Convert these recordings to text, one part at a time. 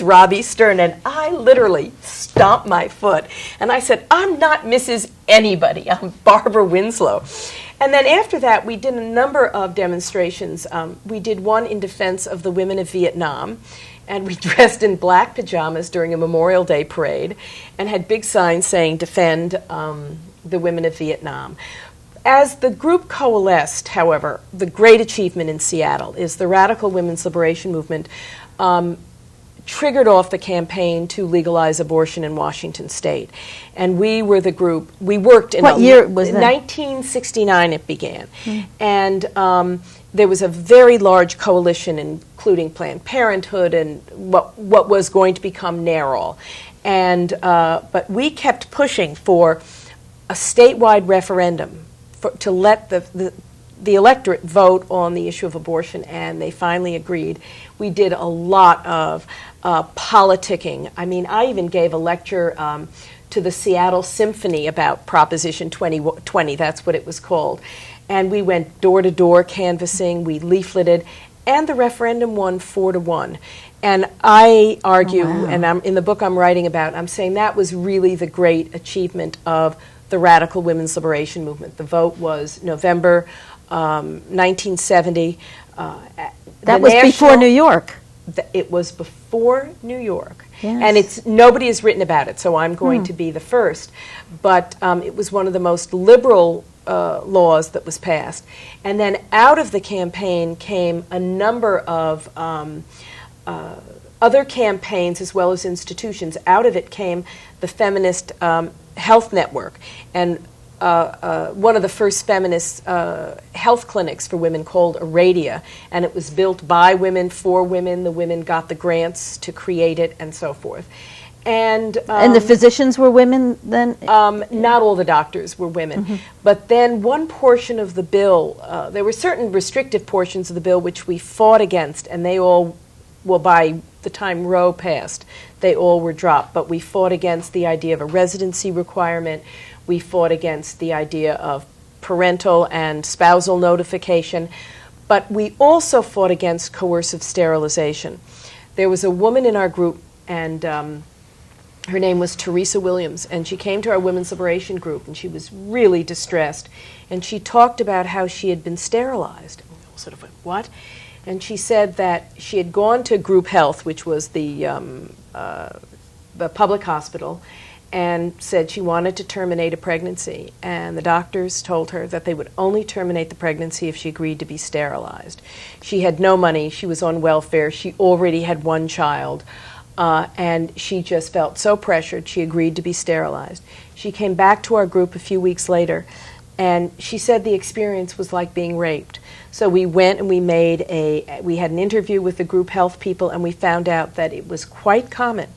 Robbie Stern, and I literally stomped my foot. And I said, I'm not Mrs. Anybody, I'm Barbara Winslow. And then after that, we did a number of demonstrations. We did one in defense of the women of Vietnam, and we dressed in black pajamas during a Memorial Day parade and had big signs saying, defend the women of Vietnam. As the group coalesced, however, the great achievement in Seattle is the radical women's liberation movement triggered off the campaign to legalize abortion in Washington State. And we were the group, we worked in... What year was that? 1969 it began. And there was a very large coalition, including Planned Parenthood and what was going to become NARAL. And, but we kept pushing for a statewide referendum to let the electorate vote on the issue of abortion, and they finally agreed. We did a lot of politicking. I mean, I even gave a lecture to the Seattle Symphony about Proposition 2020, that's what it was called. And we went door-to-door canvassing, we leafleted, and the referendum won 4-1. And I argue, and in the book I'm writing about, I'm saying that was really the great achievement of the radical women's liberation movement. The vote was November 1970. That was before New York. It was before New York. Yes. And nobody has written about it, so I'm going to be the first. But it was one of the most liberal laws that was passed. And then out of the campaign came a number of other campaigns as well as institutions. Out of it came the Feminist Health Network, and one of the first feminist health clinics for women called Aradia, and it was built by women for women. The women got the grants to create it and so forth. And the physicians were women then? Not all the doctors were women. But then one portion of the bill, there were certain restrictive portions of the bill which we fought against, and they all, well, by the time Roe passed, they all were dropped. But we fought against the idea of a residency requirement. We fought against the idea of parental and spousal notification. But we also fought against coercive sterilization. There was a woman in our group, and her name was Teresa Williams, and she came to our women's liberation group, and she was really distressed. And she talked about how she had been sterilized. And we all sort of went, what? And she said that she had gone to Group Health, which was the public hospital, and said she wanted to terminate a pregnancy. And the doctors told her that they would only terminate the pregnancy if she agreed to be sterilized. She had no money. She was on welfare. She already had one child. And she just felt so pressured, she agreed to be sterilized. She came back to our group a few weeks later, and she said the experience was like being raped. So we went and we had an interview with the group health people, and we found out that it was quite common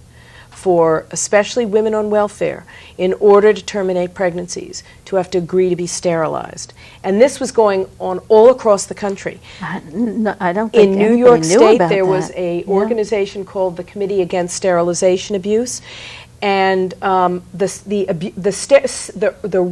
for especially women on welfare, in order to terminate pregnancies, to have to agree to be sterilized. And this was going on all across the country. I don't think in New York State, there was an organization called the Committee Against Sterilization Abuse, and the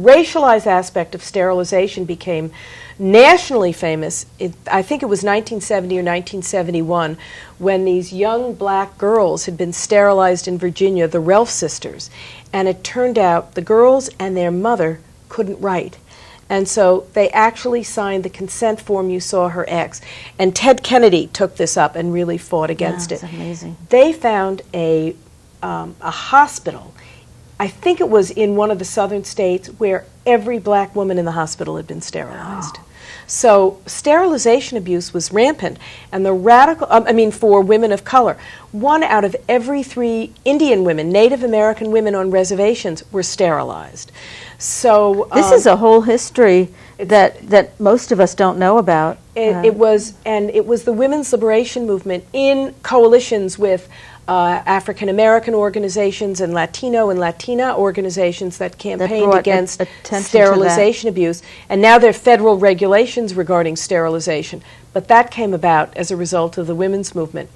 racialized aspect of sterilization became nationally famous. I think it was 1970 or 1971 when these young black girls had been sterilized in Virginia, the Relf sisters, and it turned out the girls and their mother couldn't write. And so they actually signed the consent form you saw her ex. And Ted Kennedy took this up and really fought against it. That's amazing. They found a hospital, I think it was in one of the southern states, where every black woman in the hospital had been sterilized. Oh. So sterilization abuse was rampant, and the radical, for women of color, 1 out of every 3 Indian women, Native American women on reservations, were sterilized. So this is a whole history that most of us don't know about. It was the women's liberation movement in coalitions with African American organizations and Latino and Latina organizations that campaigned against sterilization abuse. And now there are federal regulations regarding sterilization. But that came about as a result of the women's movement.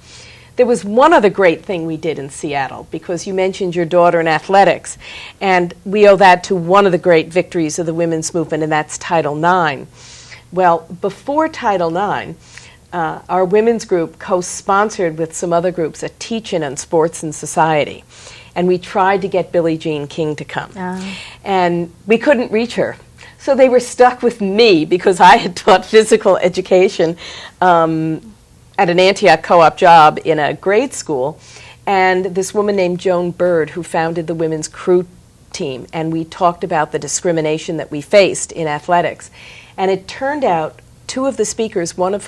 There was one other great thing we did in Seattle, because you mentioned your daughter in athletics, and we owe that to one of the great victories of the women's movement, and that's Title IX. Well, before Title IX, our women's group co-sponsored with some other groups a teach-in on sports and society. And we tried to get Billie Jean King to come. And we couldn't reach her. So they were stuck with me because I had taught physical education at an Antioch co-op job in a grade school. And this woman named Joan Bird, who founded the women's crew team, and we talked about the discrimination that we faced in athletics. And it turned out two of the speakers, one of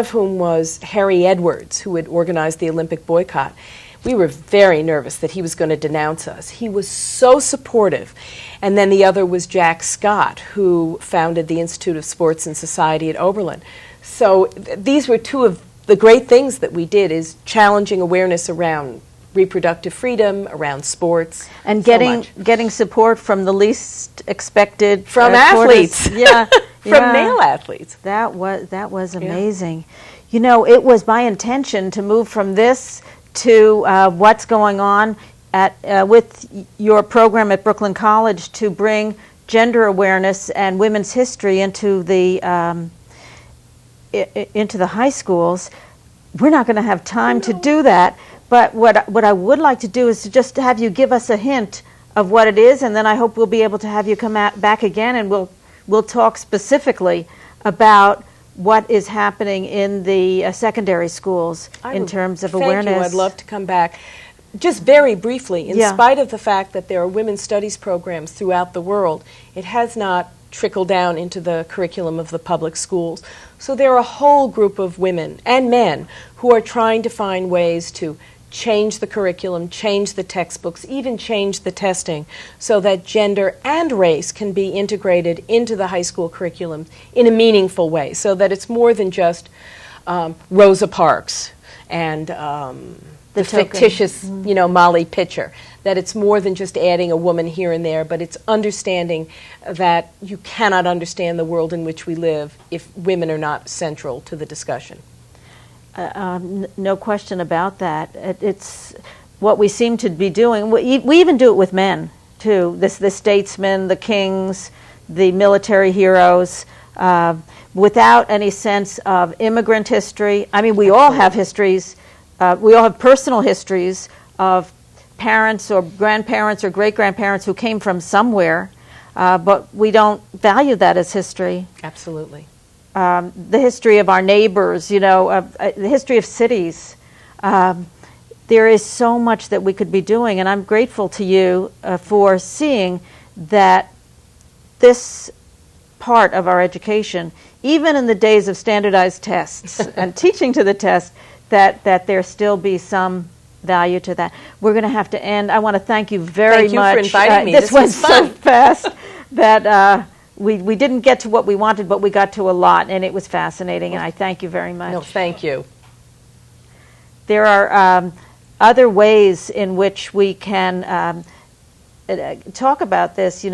whom was Harry Edwards, who had organized the Olympic boycott. We were very nervous that he was going to denounce us. He was so supportive. And then the other was Jack Scott, who founded the Institute of Sports and Society at Oberlin. So these were two of the great things that we did, is challenging awareness around reproductive freedom, around sports, and getting support from the least expected from athletes, from male athletes. That was amazing. You know, it was my intention to move from this to what's going on with your program at Brooklyn College to bring gender awareness and women's history into the high schools. We're not going to have time to do that. But what I would like to do is to just have you give us a hint of what it is, and then I hope we'll be able to have you come back again, and we'll talk specifically about what is happening in the secondary schools in terms of awareness. Thank you. I'd love to come back. Just very briefly, in spite of the fact that there are women's studies programs throughout the world, it has not trickled down into the curriculum of the public schools. So there are a whole group of women and men who are trying to find ways to change the curriculum, change the textbooks, even change the testing so that gender and race can be integrated into the high school curriculum in a meaningful way, so that it's more than just Rosa Parks and the fictitious, Molly Pitcher, that it's more than just adding a woman here and there, but it's understanding that you cannot understand the world in which we live if women are not central to the discussion. No question about that. It's what we seem to be doing. We even do it with men, too. The statesmen, the kings, the military heroes, without any sense of immigrant history. I mean, we all have histories. We all have personal histories of parents or grandparents or great-grandparents who came from somewhere, but we don't value that as history. Absolutely. The history of our neighbors, the history of cities. There is so much that we could be doing, and I'm grateful to you for seeing that this part of our education, even in the days of standardized tests and teaching to the test, that there still be some value to that. We're going to have to end. I want to thank you very much. Thank you for inviting me. This went fun. So fast that we didn't get to what we wanted, but we got to a lot, and it was fascinating, and I thank you very much. No, thank you. There are other ways in which we can talk about this.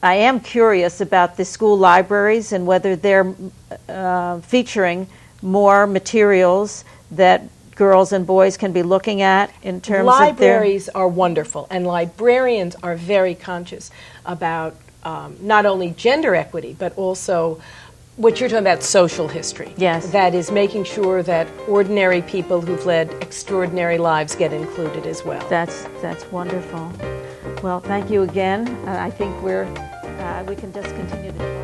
I am curious about the school libraries and whether they're featuring more materials that girls and boys can be looking at in terms Libraries are wonderful, and librarians are very conscious about not only gender equity, but also what you're talking about, social history. Yes. That is making sure that ordinary people who've led extraordinary lives get included as well. That's wonderful. Well, thank you again. I think we can just continue to